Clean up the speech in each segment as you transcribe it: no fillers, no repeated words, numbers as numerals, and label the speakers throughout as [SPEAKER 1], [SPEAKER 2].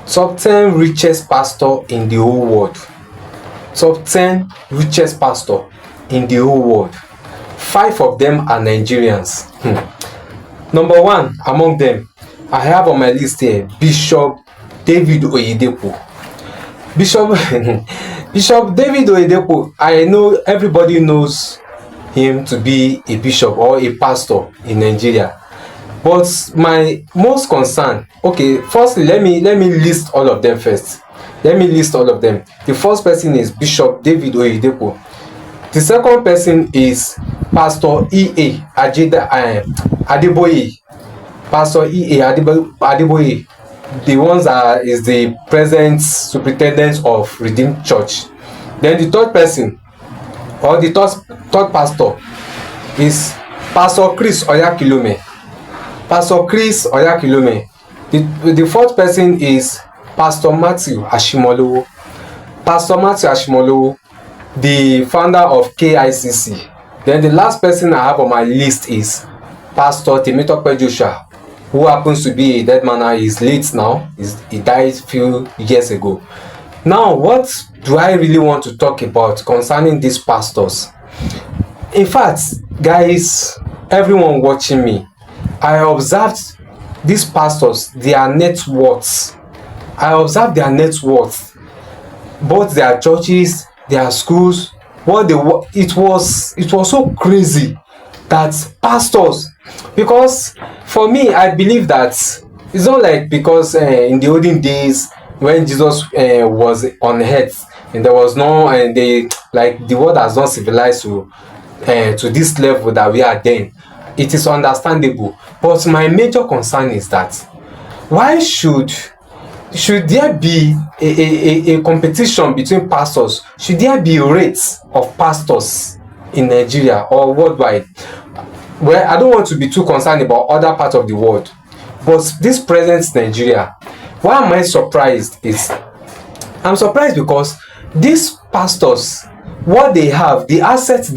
[SPEAKER 1] Top 10 richest pastor in the whole world. Top 10 richest pastor in the whole world. 5 of them are Nigerians. Number 1 among them, I have on my list here Bishop David Oyedepo. Bishop David Oyedepo, I know everybody knows him to be a bishop or a pastor in Nigeria. But my most concern, okay, firstly, let me list all of them first. The first person is Bishop David Oyedepo. The second person is Pastor E.A. Adeboye. Pastor E.A. Adeboye. The ones is the present superintendent of Redeemed Church. Then the third person, or the third pastor, is Pastor Chris Oyakilome. The fourth person is Pastor Matthew Ashimolowo. The founder of KICC. Then the last person I have on my list is Pastor Temitope Joshua, who happens to be a dead man. He's late now. He died a few years ago. Now, what do I really want to talk about concerning these pastors? In fact, guys, everyone watching me, I observed these pastors, their net worths. Both their churches, their schools. It was so crazy that pastors, because for me, I believe that it's not like because in the olden days when Jesus was on earth and there was no, and the world has not civilized to this level that we are then. It is understandable, but my major concern is that why should there be a competition between pastors? Should there be rates of pastors in Nigeria or worldwide? Well, I don't want to be too concerned about other parts of the world, but this present Nigeria, why am I surprised I'm surprised because these pastors, what they have, the assets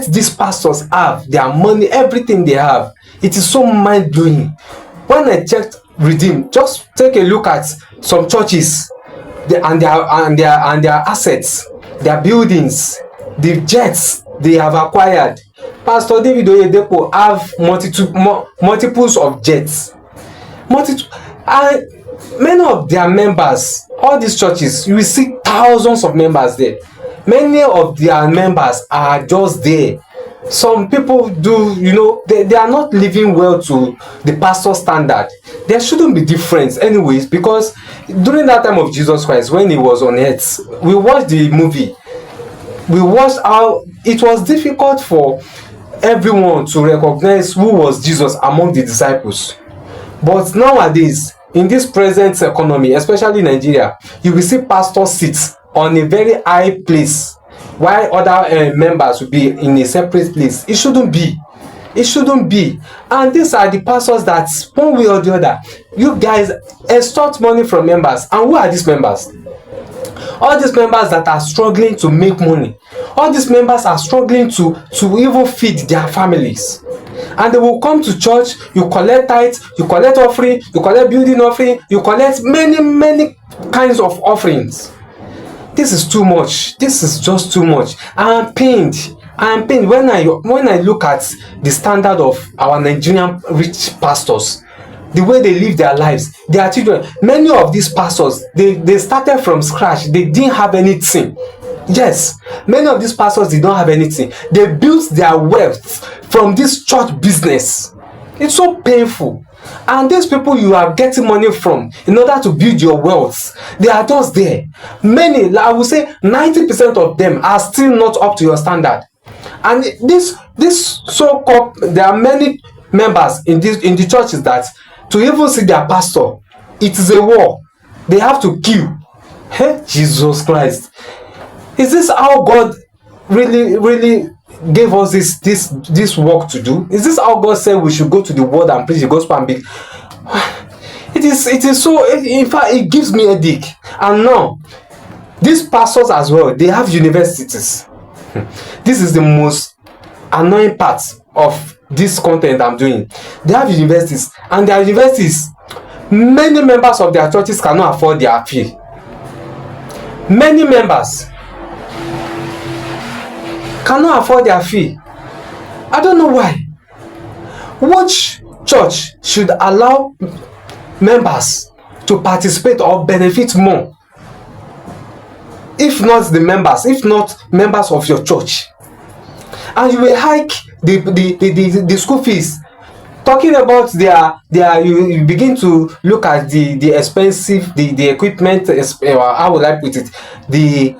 [SPEAKER 1] these pastors have, their money, everything they have, it is so mind-blowing. When I checked Redeem, just take a look at some churches and their assets, their buildings, the jets they have acquired. Pastor David Oyedepo have multiples of jets, and many of their members, all these churches, you will see thousands of members there. Many of their members are just there. Some people do, they are not living well to the pastor standard. There shouldn't be difference anyways, because during that time of Jesus Christ, when he was on earth, we watched the movie. We watched how it was difficult for everyone to recognize who was Jesus among the disciples. But nowadays, in this present economy, especially Nigeria, you will see pastors sit on a very high place while other members will be in a separate place. It shouldn't be. And these are the pastors that one way or the other, you guys extort money from members. And who are these members? All these members that are struggling to make money. All these members are struggling to even feed their families. And they will come to church, you collect tithes, you collect offering, you collect building offering, you collect many kinds of offerings. This is too much. This is just too much. I am pained when I look at the standard of our Nigerian rich pastors, the way they live their lives, their children. Many of these pastors, they started from scratch. They didn't have anything. Yes, many of these pastors did not have anything. They built their wealth from this church business. It's so painful. And these people you are getting money from in order to build your wealth, they are just there. Many, I would say 90% of them are still not up to your standard. And this so-called, there are many members in the churches that to even see their pastor, it is a war. They have to kill. Hey, Jesus Christ. Is this how God really gave us this work to do? Is this how God said we should go to the world and preach the gospel and be? It is so, in fact, it gives me a headache. And now these pastors as well, they have universities. This is the most annoying part of this content I'm doing. They have universities, and their universities, Many members of their churches cannot afford their fee. Many members cannot afford their fee. I don't know why. Which church should allow members to participate or benefit more? If not the members, if not members of your church. And you will hike the school fees. Talking about you begin to look at the expensive the equipment. How would I put it? The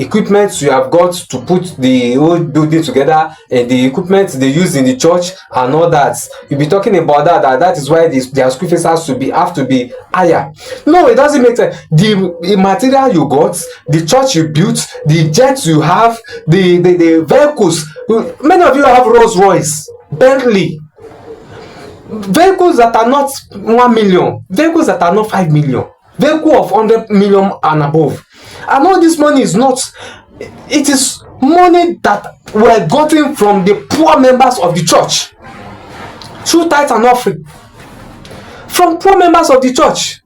[SPEAKER 1] equipment you have got to put the whole building together, and the equipment they use in the church and all that. You'll be talking about that is why their school fees have to be higher. No, it doesn't make sense. The material you got, the church you built, the jets you have, the vehicles. Many of you have Rolls Royce, Bentley. Vehicles that are not 1 million, vehicles that are not 5 million, vehicle of 100 million and above. And all this money is not, it is money that were gotten from the poor members of the church through tithe and offering, from poor members of the church.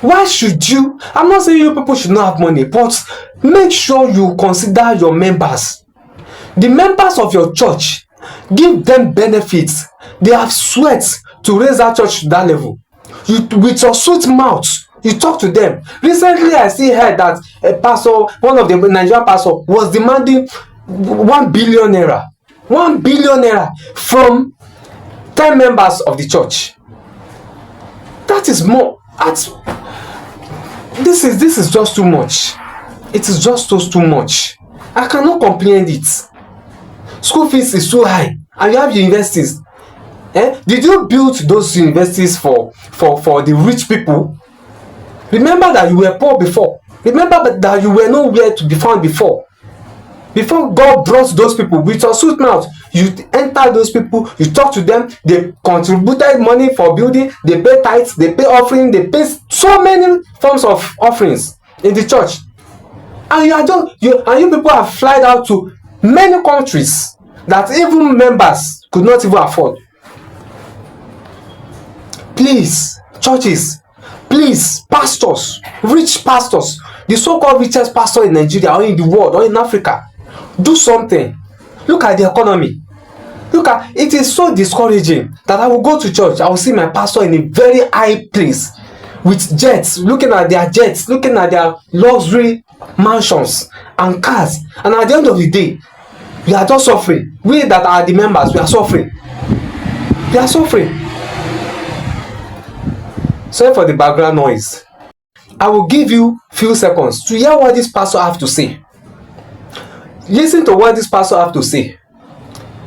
[SPEAKER 1] Why should you? I'm not saying you people should not have money, but make sure you consider your members. The members of your church, give them benefits. They have sweat to raise that church to that level. You, with your sweet mouth, you talk to them. Recently, I still heard that a pastor, one of the Nigerian pastors, was demanding 1 billion naira. 1 billion naira from 10 members of the church. That is more. This is just too much. It is just too much. I cannot comprehend it. School fees is too high, and you have universities. Did you build those universities for the rich people? Remember that you were poor before. Remember that you were nowhere to be found before. Before God brought those people with your sweet mouth, you enter those people, you talk to them, they contributed money for building, they pay tithes, they pay offering, they pay so many forms of offerings in the church. And you people have flied out to many countries that even members could not even afford. Please, churches, please, pastors, rich pastors, the so-called richest pastor in Nigeria or in the world or in Africa, do something. Look at the economy. It is so discouraging that I will go to church, I will see my pastor in a very high place with jets, looking at their jets, looking at their luxury mansions and cars, and at the end of the day, we are just suffering. We that are the members, we are suffering. We are suffering. Sorry for the background noise. I will give you few seconds to hear what this pastor have to say. Listen to what this pastor have to say.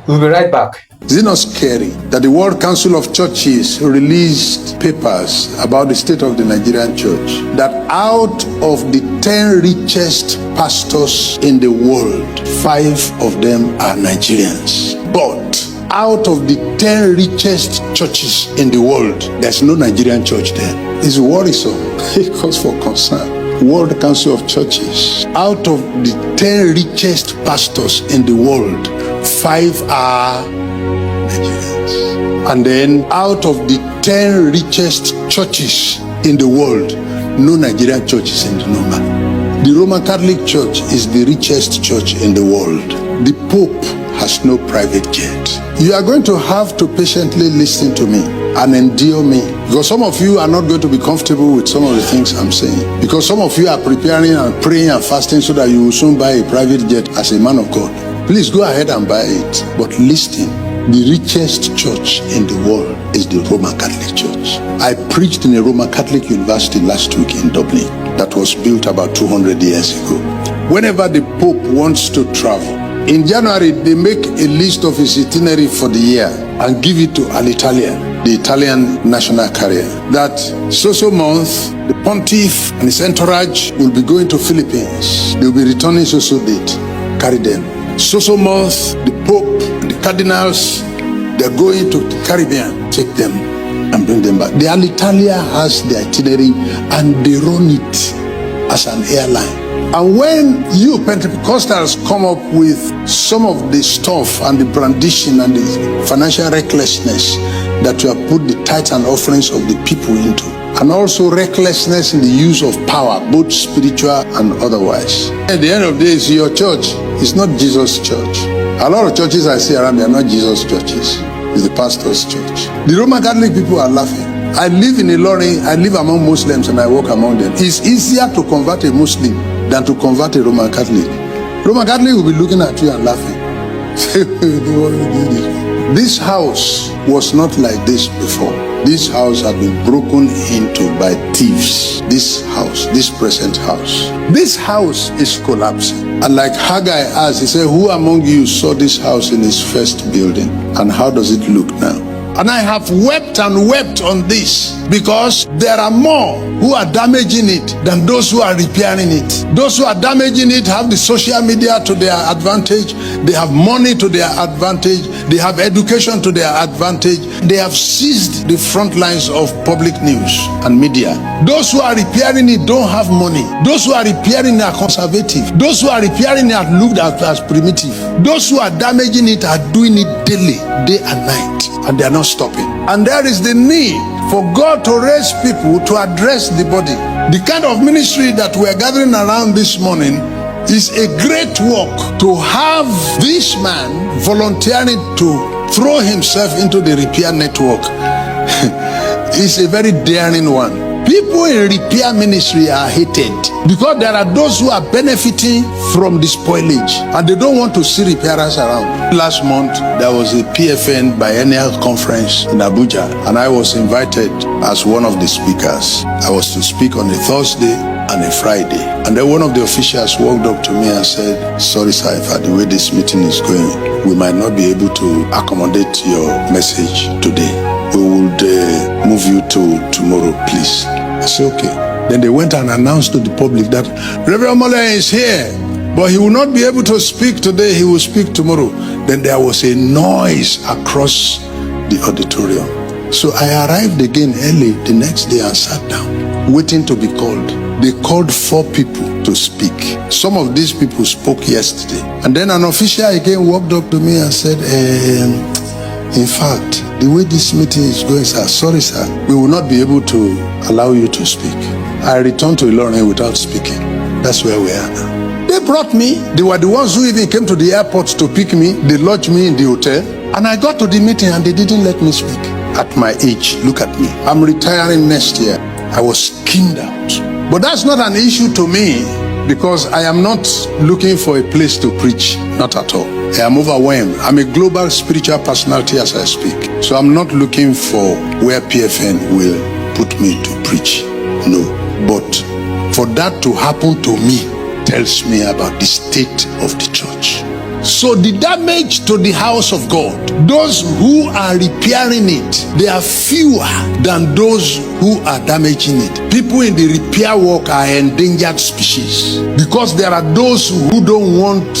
[SPEAKER 1] We'll be right back.
[SPEAKER 2] Is it not scary that the World Council of Churches released papers about the state of the Nigerian church? That out of the 10 richest pastors in the world, 5 of them are Nigerians. But out of the 10 richest churches in the world, there's no Nigerian church there. It's worrisome. It calls for concern. World Council of Churches. Out of the 10 richest pastors in the world, 5 are Nigerians. And then out of the 10 richest churches in the world, no Nigerian church is in the number. The Roman Catholic Church is the richest church in the world. The Pope has no private jet. You are going to have to patiently listen to me and endure me, because some of you are not going to be comfortable with some of the things I'm saying, because some of you are preparing and praying and fasting so that you will soon buy a private jet as a man of God. Please go ahead and buy it, but listen. The richest church in the world is the Roman Catholic Church. I preached in a Roman Catholic university last week in Dublin that was built about 200 years ago. Whenever the Pope wants to travel, in January, they make a list of his itinerary for the year and give it to Alitalia, the Italian national carrier. That so month, the pontiff and his entourage will be going to Philippines. They'll be returning so date. Carry them. So month, the Pope and the cardinals, they're going to the Caribbean. Take them and bring them back. The Alitalia has the itinerary and they run it as an airline. And when you Pentecostals come up with some of the stuff and the brandishing and the financial recklessness, that you have put the tithes and offerings of the people into, and also recklessness in the use of power, both spiritual and otherwise. At the end of the day, it's your church. It's not Jesus' church. A lot of churches I see around, they are not Jesus' churches. It's the pastor's church. The Roman Catholic people are laughing. I live in Ilorin, I live among Muslims and I walk among them. It's easier to convert a Muslim than to convert a Roman Catholic. Roman Catholic will be looking at you and laughing. This house was not like this before. This house had been broken into by thieves. This house, this present house. This house is collapsing. And like Haggai asked, he said, who among you saw this house in its first building? And how does it look now? And I have wept and wept on this, because there are more who are damaging it than those who are repairing it. Those who are damaging it have the social media to their advantage. They have money to their advantage. They have education to their advantage. They have seized the front lines of public news and media. Those who are repairing it don't have money. Those who are repairing it are conservative. Those who are repairing it are looked at as primitive. Those who are damaging it are doing it daily, day and night, and they are not stopping. And there is the need for God to raise people to address the body. The kind of ministry that we are gathering around this morning is a great work. To have this man volunteering to throw himself into the repair network is a very daring one. People in repair ministry are hated because there are those who are benefiting from the spoilage and they don't want to see repairers around. Last month, there was a PFN biennial conference in Abuja, and I was invited as one of the speakers. I was to speak on a Thursday and a Friday. And then one of the officials walked up to me and said, sorry sir, if the way this meeting is going, we might not be able to accommodate your message today. We would move you to tomorrow, please. I said, okay. Then they went and announced to the public that Reverend Mole is here, but he will not be able to speak today, he will speak tomorrow. Then there was a noise across the auditorium. So I arrived again early the next day and sat down, waiting to be called. They called 4 people to speak. Some of these people spoke yesterday. And then an official again walked up to me and said, in fact, the way this meeting is going, sir, sorry sir, we will not be able to allow you to speak. I returned to Ilorin without speaking. That's where we are now. They brought me. They were the ones who even came to the airport to pick me. They lodged me in the hotel. And I got to the meeting and they didn't let me speak. At my age, look at me. I'm retiring next year. I was skinned out. But that's not an issue to me, because I am not looking for a place to preach. Not at all. I am overwhelmed. I'm a global spiritual personality as I speak. So I'm not looking for where PFN will put me to preach. No. But for that to happen to me tells me about the state of the church. So the damage to the house of God, those who are repairing it, they are fewer than those who are damaging it. People in the repair work are endangered species, because there are those who don't want,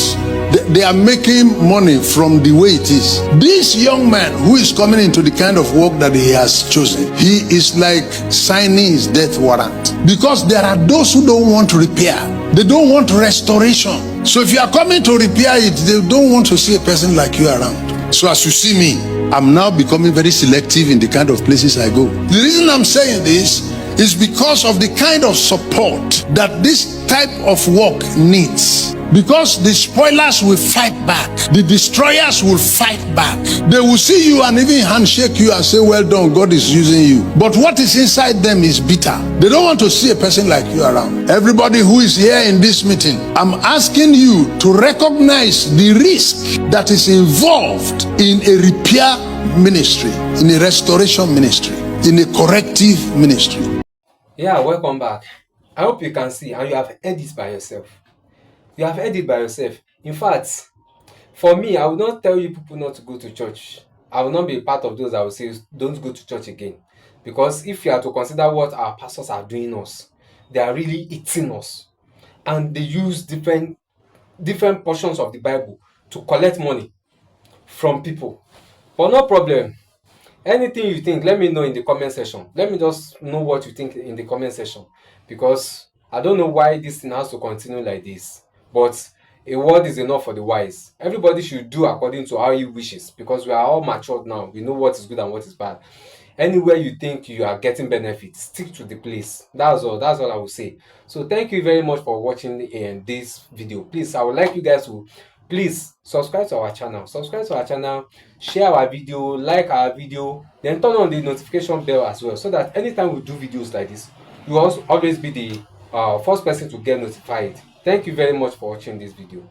[SPEAKER 2] they are making money from the way it is. This young man who is coming into the kind of work that he has chosen, he is like signing his death warrant, because there are those who don't want repair. They don't want restoration. So if you are coming to repair it, they don't want to see a person like you around. So as you see me, I'm now becoming very selective in the kind of places I go. The reason I'm saying this is because of the kind of support that this type of work needs. Because the spoilers will fight back. The destroyers will fight back. They will see you and even handshake you and say, well done, God is using you. But what is inside them is bitter. They don't want to see a person like you around. Everybody who is here in this meeting, I'm asking you to recognize the risk that is involved in a repair ministry, in a restoration ministry, in a corrective ministry.
[SPEAKER 1] Yeah, welcome back. I hope you can see and you have heard it by yourself. You have heard it by yourself. In fact, for me, I will not tell you people not to go to church. I will not be a part of those that will say don't go to church again. Because if you are to consider what our pastors are doing us, they are really eating us. And they use different portions of the Bible to collect money from people. But no problem. Anything you think, let me know in the comment section. Let me just know what you think in the comment section, because I don't know why this thing has to continue like this. But A word is enough for the wise. Everybody should do according to how he wishes, because we are all matured now. We know what is good and what is bad. Anywhere you think you are getting benefits, stick to the place. That's all. That's all I will say. So thank you very much for watching this video. Please, I would like you guys to please subscribe to our channel. Subscribe to our channel, share our video, like our video, then turn on the notification bell as well, so that anytime we do videos like this, you will always be the first person to get notified. Thank you very much for watching this video.